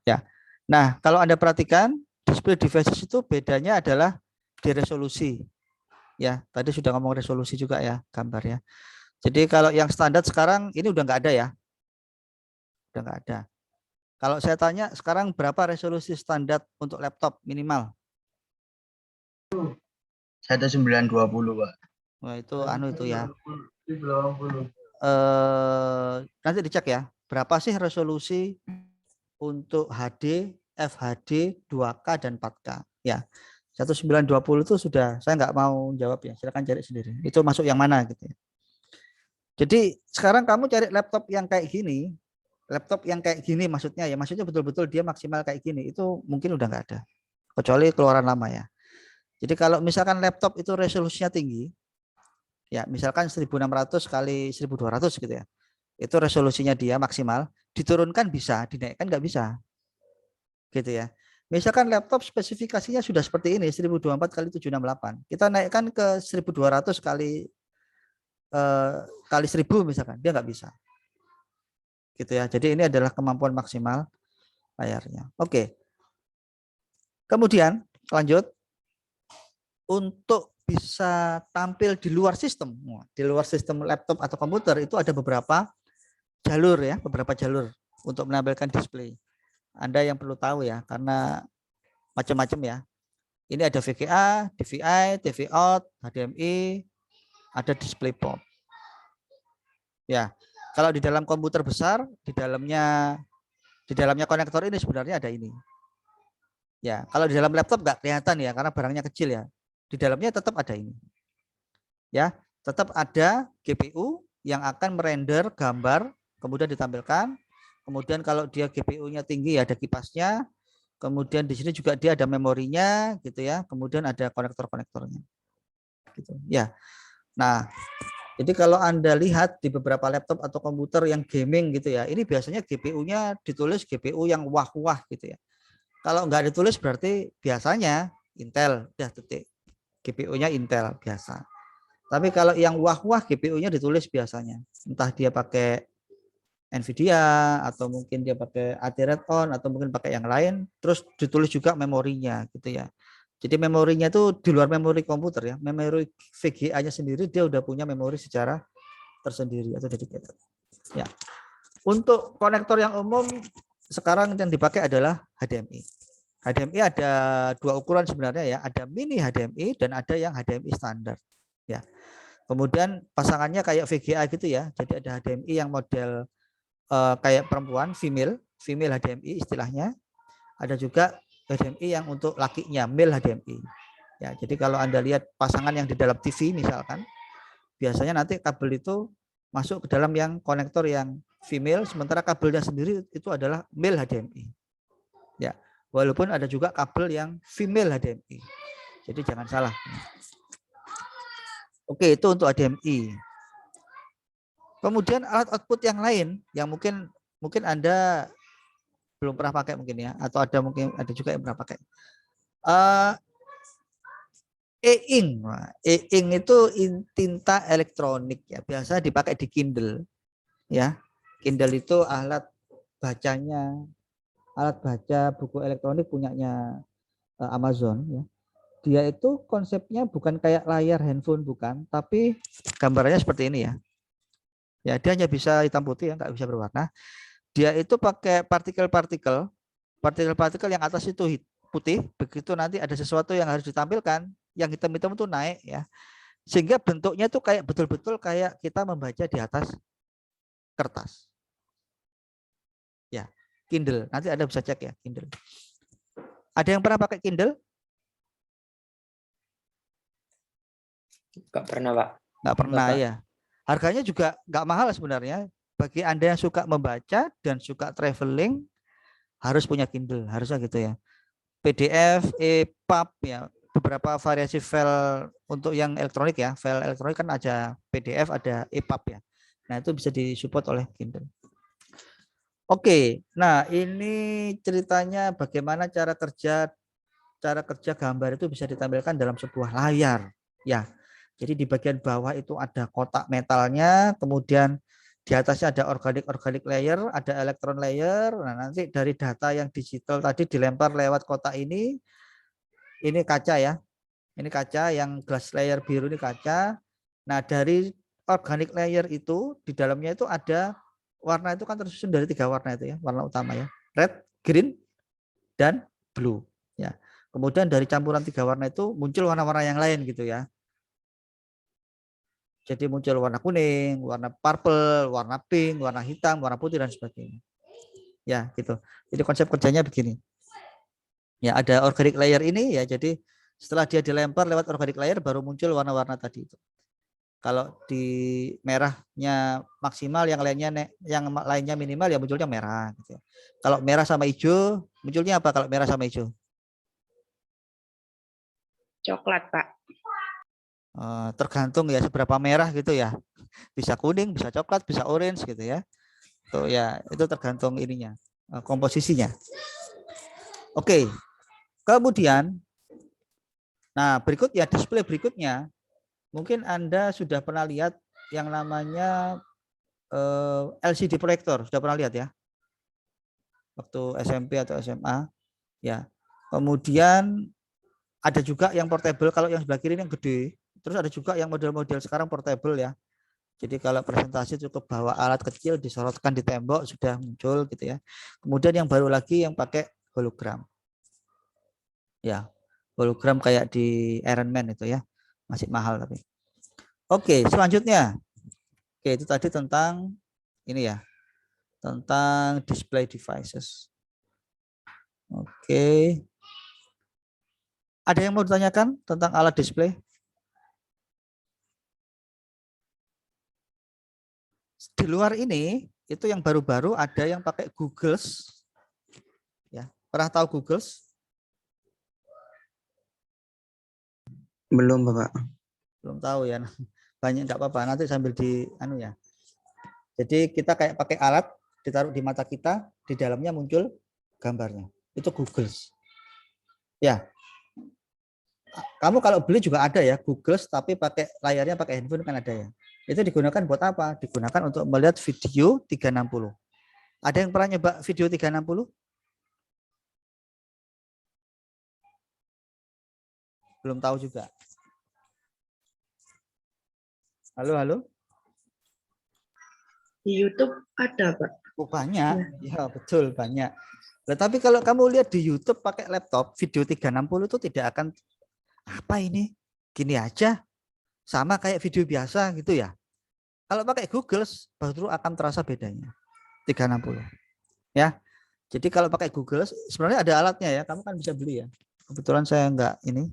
Ya. Nah, kalau Anda perhatikan display devices itu bedanya adalah di resolusi. Ya, tadi sudah ngomong resolusi juga ya, gambar ya. Jadi kalau yang standar sekarang ini udah nggak ada ya. Udah nggak ada. Kalau saya tanya sekarang berapa resolusi standar untuk laptop minimal? 1920 Pak. Wah, itu anu itu ya. 80. Nanti dicek ya. Berapa sih resolusi untuk HD, FHD, 2K dan 4K? Ya. 1920 itu sudah saya nggak mau jawab ya. Silakan cari sendiri. Itu masuk yang mana gitu ya. Jadi sekarang kamu cari laptop yang kayak gini, maksudnya ya, maksudnya betul-betul dia maksimal kayak gini, itu mungkin udah nggak ada. Kecuali keluaran lama ya. Jadi kalau misalkan laptop itu resolusinya tinggi, ya misalkan 1600 kali 1200 gitu ya, itu resolusinya dia maksimal, diturunkan bisa, dinaikkan nggak bisa, gitu ya. Misalkan laptop spesifikasinya sudah seperti ini, 1024 kali 768, kita naikkan ke 1200 kali 1000 misalkan, dia nggak bisa, gitu ya. Jadi ini adalah kemampuan maksimal layarnya. Oke. Kemudian lanjut. Untuk bisa tampil di luar sistem laptop atau komputer itu ada beberapa jalur ya, untuk menampilkan display. Anda yang perlu tahu ya, karena macam-macam ya. Ini ada VGA, DVI, TV out, HDMI, ada DisplayPort. Ya, kalau di dalam komputer besar, di dalamnya konektor ini sebenarnya ada ini. Ya, kalau di dalam laptop nggak kelihatan ya, karena barangnya kecil ya. Di dalamnya tetap ada ini. Ya, tetap ada GPU yang akan merender gambar kemudian ditampilkan. Kemudian kalau dia GPU-nya tinggi ada kipasnya. Kemudian di sini juga dia ada memorinya gitu ya. Kemudian ada konektor-konektornya. Gitu. Ya. Nah, jadi kalau Anda lihat di beberapa laptop atau komputer yang gaming gitu ya, ini biasanya GPU-nya ditulis GPU yang wah-wah gitu ya. Kalau nggak ditulis berarti biasanya Intel, udah titik. GPU-nya Intel biasa. Tapi kalau yang wah-wah GPU-nya ditulis biasanya. Entah dia pakai Nvidia atau mungkin dia pakai AT Radeon atau mungkin pakai yang lain, terus ditulis juga memorinya gitu ya. Jadi memorinya itu di luar memori komputer ya. Memori VGA-nya sendiri dia udah punya memori secara tersendiri atau dedicated. Ya. Untuk konektor yang umum sekarang yang dipakai adalah HDMI. HDMI ada dua ukuran sebenarnya ya, ada mini HDMI dan ada yang HDMI standar. Ya. Kemudian pasangannya kayak VGA gitu ya. Jadi ada HDMI yang model kayak perempuan, female HDMI istilahnya. Ada juga HDMI yang untuk lakinya, male HDMI. Ya, jadi kalau Anda lihat pasangan yang di dalam TV misalkan, biasanya nanti kabel itu masuk ke dalam yang konektor yang female, sementara kabelnya sendiri itu adalah male HDMI. Ya. Walaupun ada juga kabel yang female HDMI. Jadi jangan salah. Oke, itu untuk HDMI. Kemudian alat output yang lain yang mungkin Anda belum pernah pakai mungkin ya, atau ada juga yang pernah pakai. E-ink. E-ink itu tinta elektronik ya, biasa dipakai di Kindle. Ya. Kindle itu alat baca buku elektronik punyanya Amazon ya. Dia itu konsepnya bukan kayak layar handphone bukan, tapi gambarnya seperti ini ya. Ya, dia hanya bisa hitam putih ya, nggak bisa berwarna. Dia itu pakai partikel-partikel yang atas itu putih, begitu nanti ada sesuatu yang harus ditampilkan, yang hitam-hitam itu naik ya. Sehingga bentuknya itu kayak betul-betul kayak kita membaca di atas kertas. Ya, Kindle. Nanti Anda bisa cek ya, Kindle. Ada yang pernah pakai Kindle? Nggak pernah, Pak. Nggak pernah Bapak. ya. Harganya juga nggak mahal sebenarnya. Bagi Anda yang suka membaca dan suka traveling, harus punya Kindle, harusnya gitu ya. PDF, EPUB ya, beberapa variasi file untuk yang elektronik ya. File elektronik kan ada PDF, ada EPUB ya. Nah, itu bisa disupport oleh Kindle. Oke, nah ini ceritanya bagaimana cara kerja gambar itu bisa ditampilkan dalam sebuah layar ya. Jadi di bagian bawah itu ada kotak metalnya, kemudian di atasnya ada organic layer, ada elektron layer. Nah, nanti dari data yang digital tadi dilempar lewat kotak ini kaca ya. Ini kaca yang glass layer biru ini kaca. Nah, dari organic layer itu di dalamnya itu ada warna itu kan tersusun dari 3 warna itu ya, warna utama ya. Red, green, dan blue ya. Kemudian dari campuran 3 warna itu muncul warna-warna yang lain gitu ya. Jadi muncul warna kuning, warna purple, warna pink, warna hitam, warna putih dan sebagainya. Ya, gitu. Jadi konsep kerjanya begini. Ya, ada organic layer ini ya. Jadi setelah dia dilempar lewat organic layer baru muncul warna-warna tadi itu. Kalau di merahnya maksimal, yang lainnya minimal ya munculnya merah gitu. Kalau merah sama hijau, munculnya apa kalau merah sama hijau? Coklat, Pak. Tergantung ya seberapa merah gitu ya. Bisa kuning, bisa coklat, bisa orange gitu ya. Tuh ya, itu tergantung ininya, komposisinya. Oke. Kemudian nah, berikutnya display berikutnya. Mungkin Anda sudah pernah lihat yang namanya LCD proyektor, sudah pernah lihat ya? Waktu SMP atau SMA ya. Kemudian ada juga yang portable, kalau yang sebelah kiri ini yang gede. Terus ada juga yang model-model sekarang portable ya. Jadi kalau presentasi cukup bawa alat kecil disorotkan di tembok sudah muncul gitu ya. Kemudian yang baru lagi yang pakai hologram. Ya, hologram kayak di Iron Man itu ya. Masih mahal tapi. Oke, selanjutnya. Oke, itu tadi tentang ini ya. Tentang display devices. Oke. Ada yang mau ditanyakan tentang alat display? Di luar ini itu yang baru-baru ada yang pakai Google. Ya, pernah tahu Google? Belum, Bapak. Belum tahu ya. Banyak enggak apa-apa, nanti sambil di anu ya. Jadi kita kayak pakai alat ditaruh di mata kita, di dalamnya muncul gambarnya. Itu Google. Ya. Kamu kalau beli juga ada ya Google tapi pakai layarnya pakai handphone kan ada ya. Itu digunakan buat apa? Digunakan untuk melihat video 360. Ada yang pernah nyoba video 360? Belum tahu juga. Halo, halo. Di YouTube ada, Pak. Oh, banyak. Ya, betul, banyak. Nah, tapi kalau kamu lihat di YouTube pakai laptop, video 360 itu tidak akan apa ini? Gini aja. Sama kayak video biasa gitu ya. Kalau pakai Google baru akan terasa bedanya. 360. Ya. Jadi kalau pakai Google sebenarnya ada alatnya ya, kamu kan bisa beli ya. Kebetulan saya enggak ini.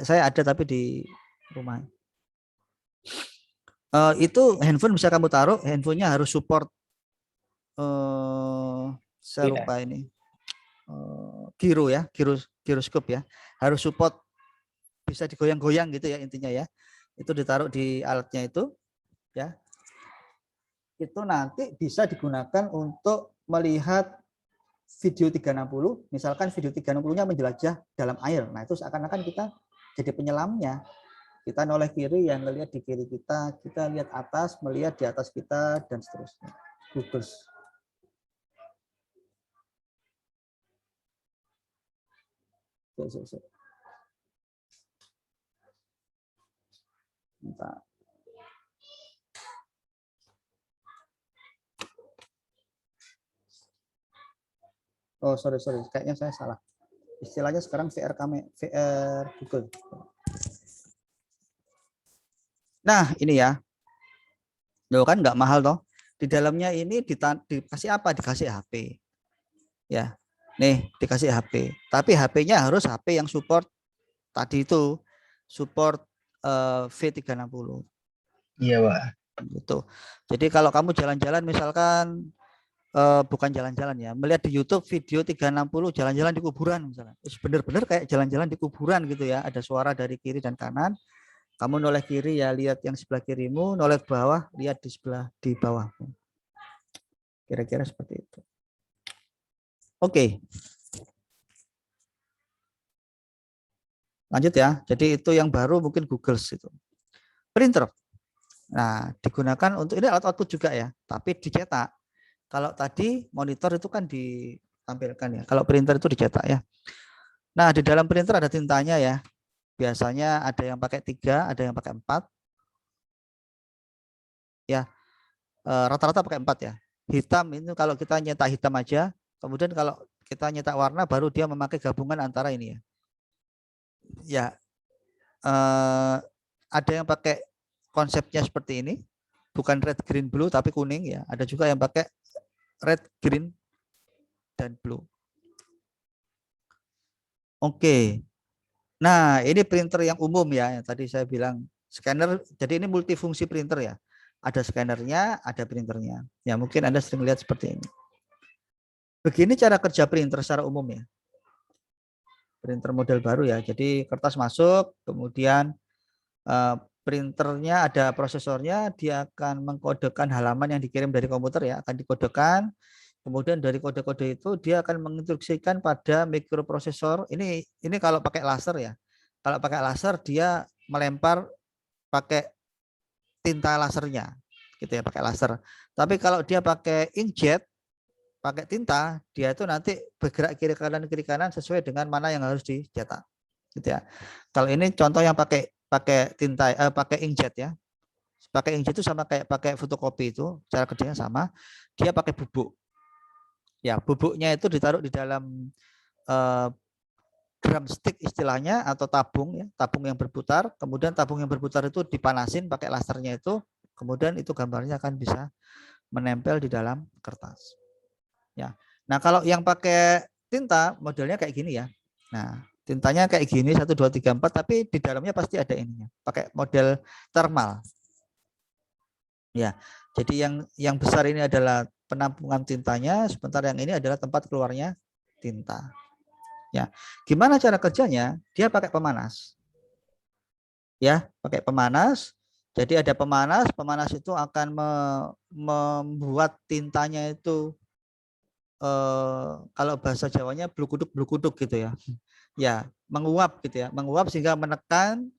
Saya ada tapi di rumah. Itu handphone bisa kamu taruh, handphonenya harus support saya lupa ini. Giro ya, giroskop ya. Harus support bisa digoyang-goyang gitu ya intinya ya. Itu ditaruh di alatnya itu ya. Itu nanti bisa digunakan untuk melihat video 360, misalkan video 360-nya menjelajah dalam air. Nah, itu seakan-akan kita jadi penyelamnya. Kita noleh kiri, yang melihat di kiri kita lihat atas, melihat di atas kita, dan seterusnya. Google. Bentar. Oh, sorry. Kayaknya saya salah. Istilahnya sekarang VR Google. Nah, ini ya. Loh kan nggak mahal toh. Di dalamnya ini dikasih apa? Dikasih HP. Ya. Nih, dikasih HP. Tapi HP-nya harus HP yang support tadi itu, support V360. Iya, Pak. Gitu. Jadi kalau kamu jalan-jalan misalkan bukan jalan-jalan ya, melihat di YouTube video 360 jalan-jalan di kuburan misalnya. Bener-bener kayak jalan-jalan di kuburan gitu ya. Ada suara dari kiri dan kanan. Kamu noleh kiri ya lihat yang sebelah kirimu, noleh ke bawah lihat di bawahmu. Kira-kira seperti itu. Oke. Lanjut ya. Jadi itu yang baru mungkin Google itu. Printer. Nah, digunakan untuk ini alat output juga ya, tapi dicetak. Kalau tadi monitor itu kan ditampilkan ya. Kalau printer itu dicetak ya. Nah, di dalam printer ada tintanya ya. Biasanya ada yang pakai 3, ada yang pakai 4. Ya, rata-rata pakai 4 ya. Hitam itu kalau kita nyetak hitam aja. Kemudian kalau kita nyetak warna baru dia memakai gabungan antara ini ya. Ya, ada yang pakai konsepnya seperti ini. Bukan red, green, blue tapi kuning ya. Ada juga yang pakai red, green, dan blue. Oke. Nah, ini printer yang umum ya, yang tadi saya bilang scanner. Jadi ini multifungsi printer ya. Ada scannernya, ada printernya. Ya mungkin Anda sering lihat seperti ini. Begini cara kerja printer secara umum ya. Printer model baru ya. Jadi kertas masuk, kemudian printernya ada prosesornya, dia akan mengkodekan halaman yang dikirim dari komputer ya, akan dikodekan. Kemudian dari kode-kode itu dia akan menginstruksikan pada mikroprosesor. Ini kalau pakai laser ya. Kalau pakai laser dia melempar pakai tinta lasernya, gitu ya, pakai laser. Tapi kalau dia pakai inkjet, pakai tinta, dia itu nanti bergerak kiri kanan sesuai dengan mana yang harus dicetak, gitu ya. Kalau ini contoh yang pakai tinta, pakai inkjet ya. Pakai inkjet itu sama kayak pakai fotokopi itu, cara kerjanya sama. Dia pakai bubuk. Ya, bubuknya itu ditaruh di dalam drumstick istilahnya atau tabung ya, tabung yang berputar. Kemudian tabung yang berputar itu dipanasin pakai lasernya itu, kemudian itu gambarnya akan bisa menempel di dalam kertas. Ya. Nah, kalau yang pakai tinta modelnya kayak gini ya. Nah, tintanya kayak gini 1 2 3 4 tapi di dalamnya pasti ada ininya. Pakai model thermal. Ya. Jadi yang besar ini adalah penampungan tintanya, sementara yang ini adalah tempat keluarnya tinta. Ya, gimana cara kerjanya? Dia pakai pemanas. Ya, pakai pemanas. Jadi ada pemanas, pemanas itu akan membuat tintanya itu kalau bahasa Jawanya blukuduk gitu ya. Ya, menguap gitu ya, menguap sehingga menekan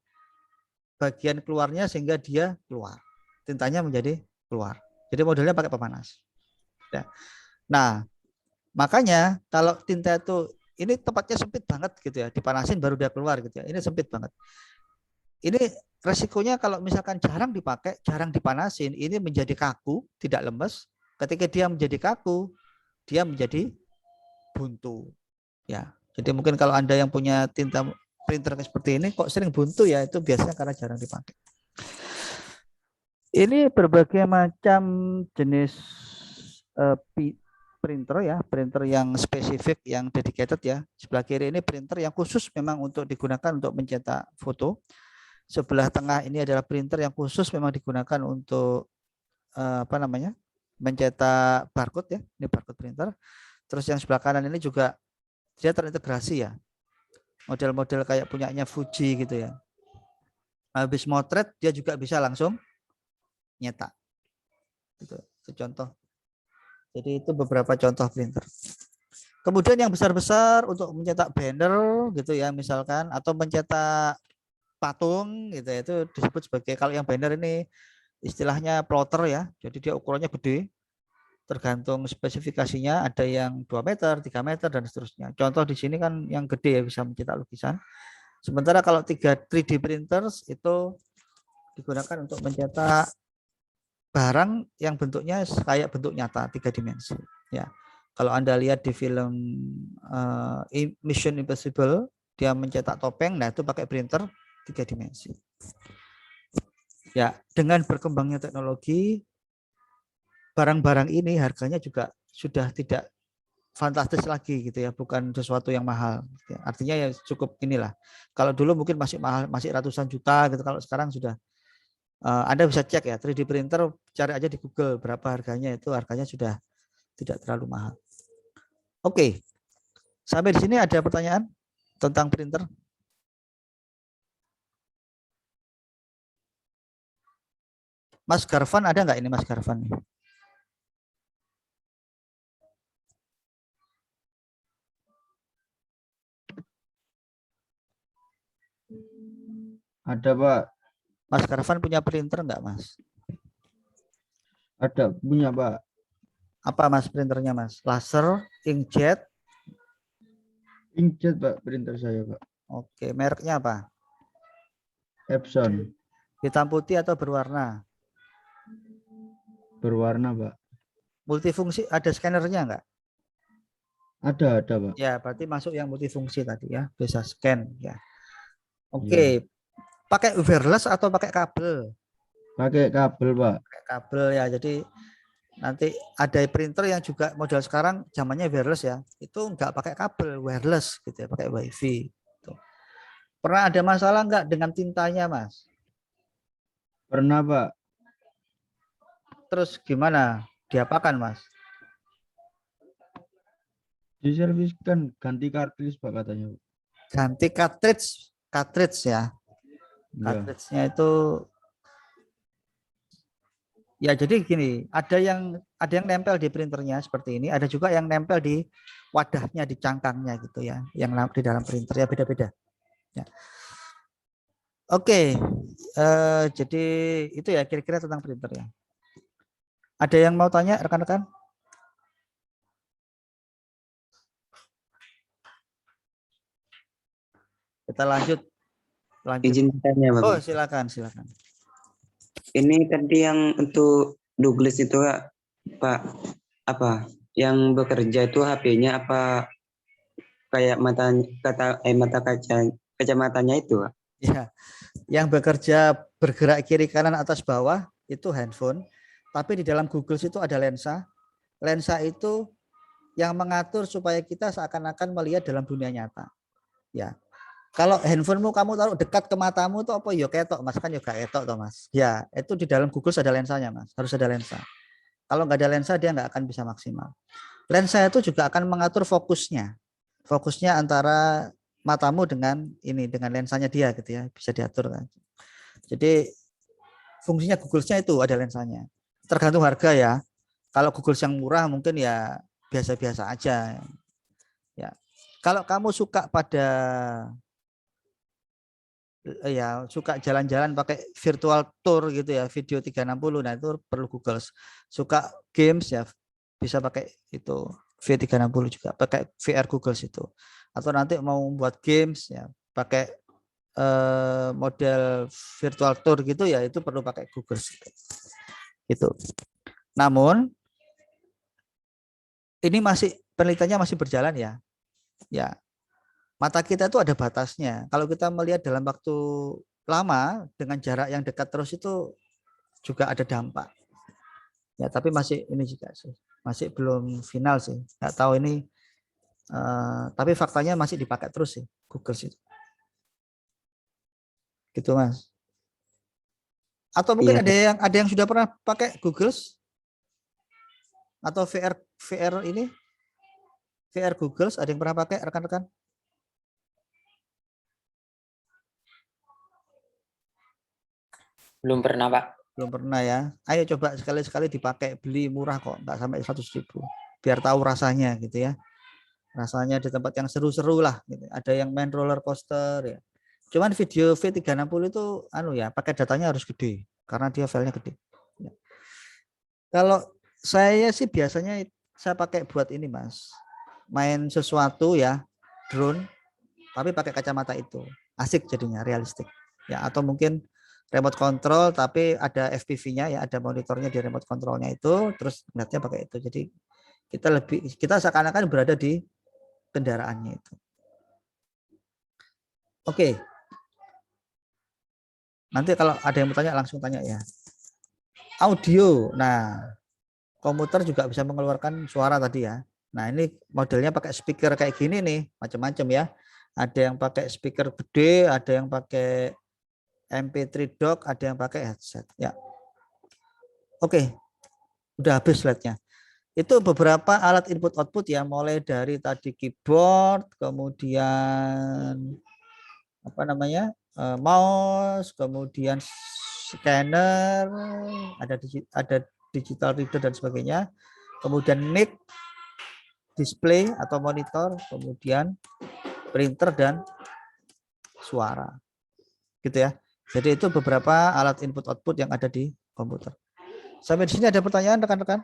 bagian keluarnya sehingga dia keluar. Tintanya menjadi keluar. Jadi modelnya pakai pemanas. Ya. Nah, makanya kalau tinta itu ini tempatnya sempit banget gitu ya, dipanasin baru dia keluar gitu ya. Ini sempit banget. Ini resikonya kalau misalkan jarang dipakai, jarang dipanasin, ini menjadi kaku, tidak lemes. Ketika dia menjadi kaku, dia menjadi buntu. Ya. Jadi mungkin kalau Anda yang punya tinta printer seperti ini kok sering buntu ya, itu biasanya karena jarang dipakai. Ini berbagai macam jenis printer ya, printer yang spesifik, yang dedicated ya. Sebelah kiri ini printer yang khusus memang untuk digunakan untuk mencetak foto. Sebelah tengah ini adalah printer yang khusus memang digunakan untuk mencetak barcode ya. Ini barcode printer. Terus yang sebelah kanan ini juga dia terintegrasi ya. Model-model kayak punyanya Fuji gitu ya. Habis motret dia juga bisa langsung nyetak. Itu contoh. Jadi itu beberapa contoh printer. Kemudian yang besar-besar untuk mencetak banner gitu ya misalkan, atau mencetak patung gitu ya, itu disebut sebagai, kalau yang banner ini istilahnya plotter ya. Jadi dia ukurannya gede. Tergantung spesifikasinya, ada yang 2 meter, 3 meter dan seterusnya. Contoh di sini kan yang gede ya, bisa mencetak lukisan. Sementara kalau 3D printers itu digunakan untuk mencetak barang yang bentuknya kayak bentuk nyata 3 dimensi ya. Kalau Anda lihat di film Mission Impossible, dia mencetak topeng, nah itu pakai printer 3 dimensi. Ya, dengan berkembangnya teknologi, barang-barang ini harganya juga sudah tidak fantastis lagi gitu ya, bukan sesuatu yang mahal. Artinya ya cukup inilah. Kalau dulu mungkin masih mahal, masih ratusan juta gitu. Kalau sekarang sudah Anda bisa cek ya 3D printer, cari aja di Google berapa harganya, itu harganya sudah tidak terlalu mahal. Oke, sampai di sini ada pertanyaan tentang printer? Mas Garvan ada nggak ini Mas Garvan? Ada Pak, Mas Garvan punya printer nggak Mas? ada punya Pak. Apa Mas printernya Mas? Laser, inkjet? Inkjet Pak, printer saya Pak. Oke, mereknya apa? Epson, Hitam putih atau berwarna? berwarna Pak. Multifungsi, ada scannernya nggak? Ada Pak. Ya, berarti masuk yang multifungsi tadi ya, bisa scan ya. Oke, pakai wireless atau pakai kabel? Pakai kabel Pak. Pakai kabel ya, jadi nanti ada printer yang juga model sekarang zamannya wireless ya, itu nggak pakai kabel, wireless gitu ya, pakai wifi. Gitu. Pernah ada masalah nggak dengan tintanya Mas? Pernah Pak. Terus gimana? Diapakan Mas? Diserviskan, ganti kartris Pak katanya. Ganti cartridge ya. Ya. Cartridge-nya itu ya, jadi gini, ada yang nempel di printernya seperti ini, ada juga yang nempel di wadahnya, di cangkangnya gitu ya, yang di dalam printer ya, beda-beda. Ya. Oke, jadi itu ya kira-kira tentang printer ya. Ada yang mau tanya rekan-rekan? Kita lanjut. Izin tanya Bapak. Oh, silakan. Ini tadi yang untuk Douglas itu Pak, apa yang bekerja itu HP-nya apa kayak mata kacamatanya itu Pak? Ya, yang bekerja bergerak kiri kanan atas bawah itu handphone, tapi di dalam Google itu ada lensa. Lensa itu yang mengatur supaya kita seakan-akan melihat dalam dunia nyata. Ya. Kalau handphonemu kamu taruh dekat ke matamu itu apa ya ketok Mas, kan ya gak ketok toh Mas. Ya, itu di dalam Google ada lensanya Mas, harus ada lensa. Kalau nggak ada lensa dia nggak akan bisa maksimal. Lensa itu juga akan mengatur fokusnya. Fokusnya antara matamu dengan lensanya dia gitu ya, bisa diatur kan. Jadi fungsinya Google-nya itu ada lensanya. Tergantung harga ya. Kalau Google yang murah mungkin ya biasa-biasa aja. Ya. Kalau kamu suka pada suka jalan-jalan pakai virtual tour gitu ya, video 360, nah itu perlu Google. Suka games ya bisa pakai itu V360 juga, pakai VR Google itu. Atau nanti mau buat games ya pakai model virtual tour gitu ya, itu perlu pakai Google gitu. Namun ini penelitiannya masih berjalan ya. Ya. Mata kita itu ada batasnya. Kalau kita melihat dalam waktu lama dengan jarak yang dekat terus itu juga ada dampak. Ya, tapi masih ini juga sih, masih belum final sih. Nggak tahu ini, tapi faktanya masih dipakai terus sih Google sih. Gitu Mas. Atau mungkin ada yang sudah pernah pakai Google atau VR ini, VR Google ada yang pernah pakai rekan-rekan? Belum pernah Pak. Belum pernah ya. Ayo coba sekali-sekali dipakai, beli murah kok, nggak sampai 100.000. Biar tahu rasanya gitu ya. Rasanya di tempat yang seru-seru lah gitu. Ada yang main roller coaster ya. Cuman video V360 itu pakai datanya harus gede karena dia filenya gede. Ya. Kalau saya sih biasanya saya pakai buat ini Mas. Main sesuatu ya, drone tapi pakai kacamata itu. Asik jadinya, realistik. Ya, atau mungkin remote control tapi ada FPV-nya ya, ada monitornya di remote controlnya itu, terus netnya pakai itu. Jadi Kita seakan-akan berada di kendaraannya itu. Oke. Nanti kalau ada yang mau tanya langsung tanya ya. Audio. Nah, komputer juga bisa mengeluarkan suara tadi ya. Nah, ini modelnya pakai speaker kayak gini nih, macam-macam ya. Ada yang pakai speaker gede, ada yang pakai MP3 dock, ada yang pakai headset ya. Oke. Udah habis slide-nya. Itu beberapa alat input output ya, mulai dari tadi keyboard, kemudian apa namanya? Mouse, kemudian scanner, ada digital reader dan sebagainya. Kemudian mic, display atau monitor, kemudian printer dan suara. Gitu ya. Jadi itu beberapa alat input output yang ada di komputer. Sampai di sini ada pertanyaan rekan-rekan?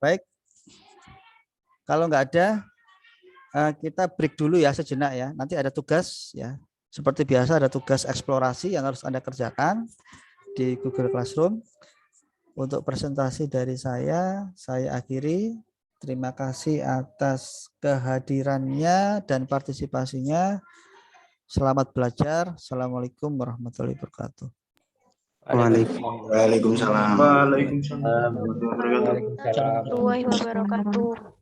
Baik. Kalau nggak ada, kita break dulu ya sejenak ya. Nanti ada tugas ya. Seperti biasa ada tugas eksplorasi yang harus Anda kerjakan di Google Classroom. Untuk presentasi dari saya akhiri. Terima kasih atas kehadirannya dan partisipasinya. Selamat belajar. Assalamualaikum warahmatullahi wabarakatuh. Waalaikumsalam. Waalaikumsalam. Warahmatullahi wabarakatuh.